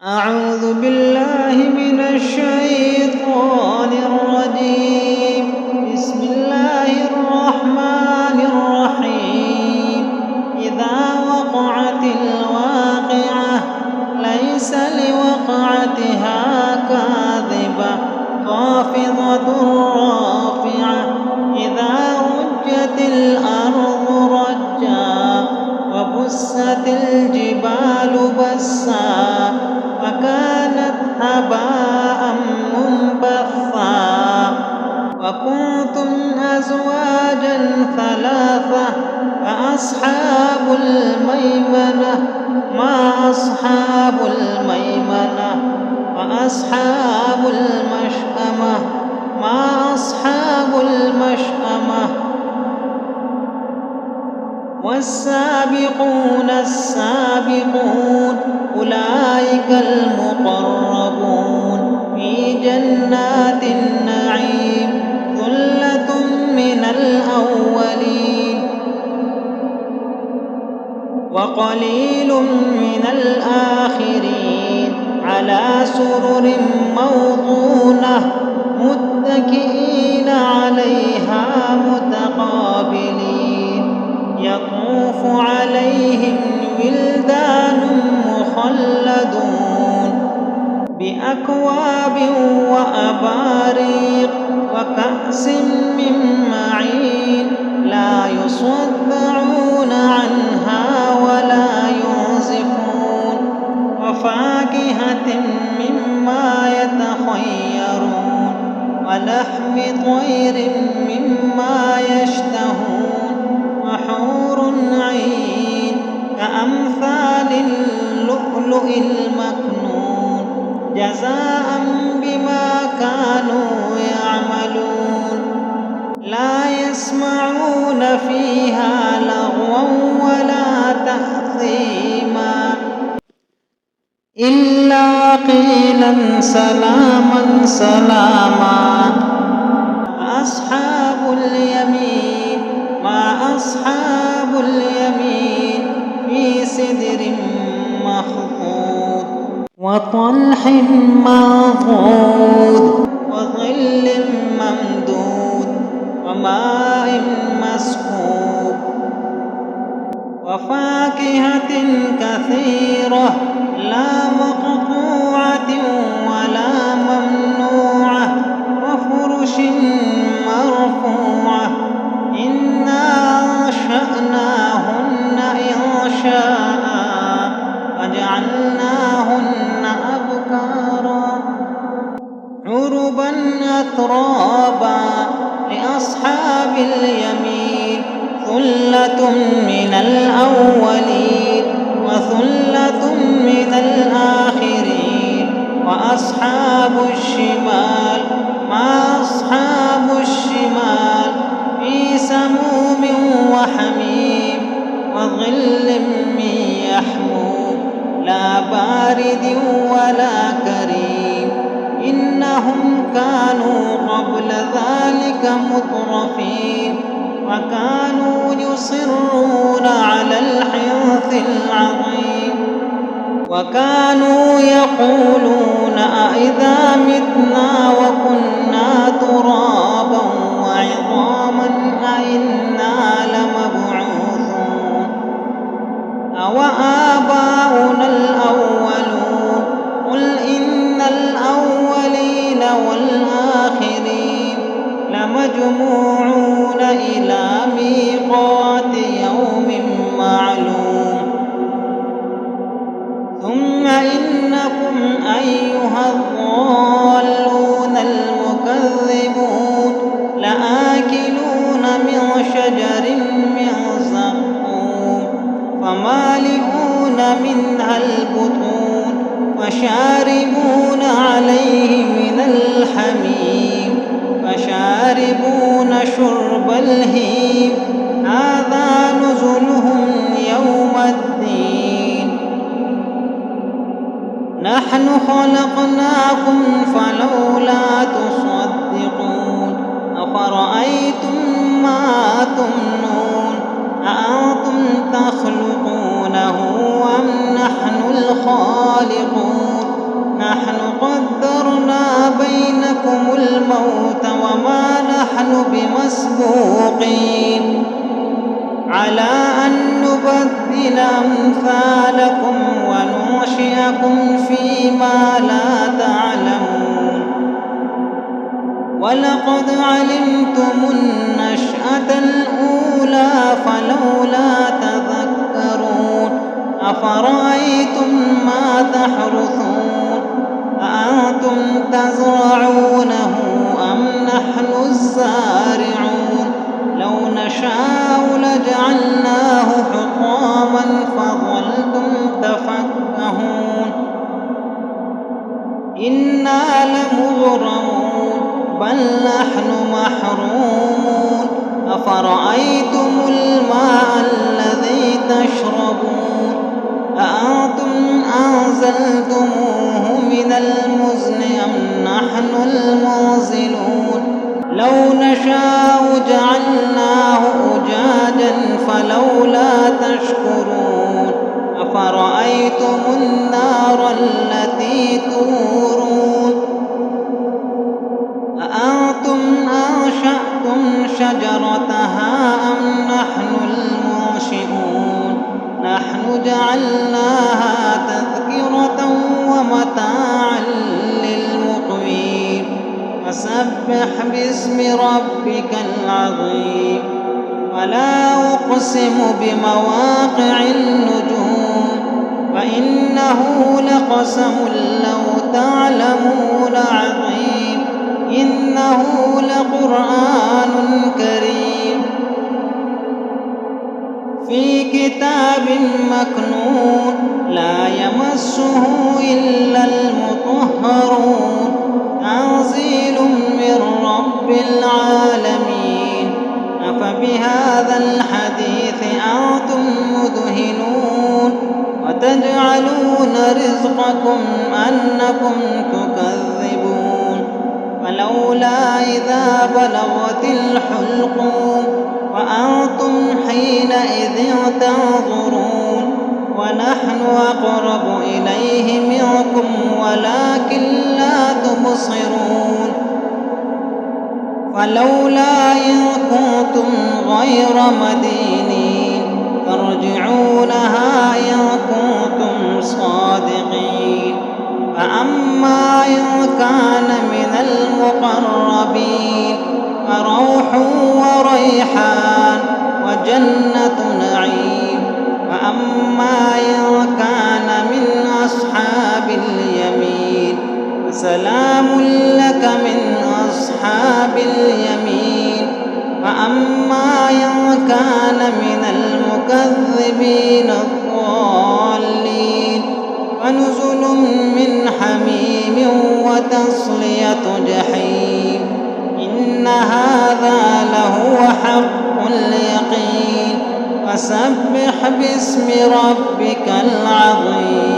أعوذ بالله من الشيطان الرجيم. بسم الله الرحمن الرحيم. إذا وقعت الواقعة ليس لوقعتها كاذبة خافضة رافعة. إذا رجت الأرض رجا وبست الجبال بسا فكانت هباء منبثا. وكنتم أزواجا ثلاثة فأصحاب الميمنة ما أصحاب الميمنة. وأصحاب المشأمة ما أصحاب المشأمة. والسابقون السابقون أولئك المقربون في جنات النعيم ثلة من الأولين وقليل من الآخرين على سرر موضونة متكئين عليها متقابلين. يطوف عليهم ولدان مخلدون بأكواب وأباريق وكأس من معين لا يصدعون عنها ولا ينزفون. وفاكهة مما يتخيرون ولحم طير مما يشتهون. وحور عين كأمثال اللؤلؤ المكنون جزاء بما كانوا يعملون. لا يسمعون فيها لغوا ولا تأثيما إلا قيلا سلاما سلاما. أصحاب اليمين ما أصحاب اليمين في سدر مخضود وطلح منضود وظل ممدود وماء مسكوب وفاكهة كثيرة لا مقطوعة ولا ممنوعة وفرش مرفوعة. إنا أنشأناهن إنشاء وجعلناهن أبكارا عربا أترابا لأصحاب اليمين ثلة من الأولين وثلة من الآخرين. وأصحاب الشمال ما أصحاب الشمال في سموم وحميم وظل من يحموم لا بارد ولا كريم. إنهم كانوا قبل ذلك مترفين وكانوا يصرون على الحنث العظيم وكانوا يقولون أإذا متنا وكنا ترابا وعظاما أإنا لمبعوثون أوآباؤنا الأولون قل إن الأولين والآخرين لمجموعون إلى ميقات يوم معلوم. ثم إنكم أيها الضالون المكذبون لآكلون من شجر من زقوم فمالئون منها البطون فشاربون عليه من الحميم فشاربون شرب الهيم هذا نزلهم يوم الدين. نحن خلقناكم فلولا تصدقون. أفرأيتم ما تمنون أأنتم تخلقونه أم نحن الخالقون لكم الموت وما نحن بمسبوقين على أن نبدل أمثالكم وننشئكم فيما لا تعلمون ولقد علمتم النشأة الأولى فلولا تذكرون أفرأيتم ما تحرثون أأنتم تزرعونه أم نحن الزارعون لو نشاء لجعلناه حطاما فظلتم تفكهون إنا لمغرمون بل نحن محرومون أفرأيتم الماء الذي تشربون أأنتم أنزلتموه من المزن أم نحن المنزلون لو نشاء جعلناه أجاجا فلولا تشكرون أفرأيتم النار التي تورون أأنتم أنشأتم شجرتها أم نحن المنشئون نحن جعلناها تذكرة ومتاعا للمقوين فسبح باسم ربك العظيم ولا أقسم بمواقع النجوم فإنه لقسم لو تعلمون عظيم إنه لقرآن كريم في كتاب مكنون لا يمسه إلا المطهرون تنزيل من رب العالمين أفبهذا الحديث أنتم مدهنون وتجعلون رزقكم أنكم تكذبون فلولا إذا بلغت الحلقوم وأنتم حينئذ تنظرون ونحن أقرب إليه منكم ولكن لا تبصرون فلولا إن كنتم غير مدينين ترجعونها إن كنتم صادقين فأما إن كان من المقربين فروح وريحان وجنة نعيم وأما إن كان من أصحاب اليمين فسلام لك من أصحاب اليمين وأما إن كان من المكذبين الضالين فنزل من حميم وتصلية جحيم إن هذا لهو حق اليقين فسبح باسم ربك العظيم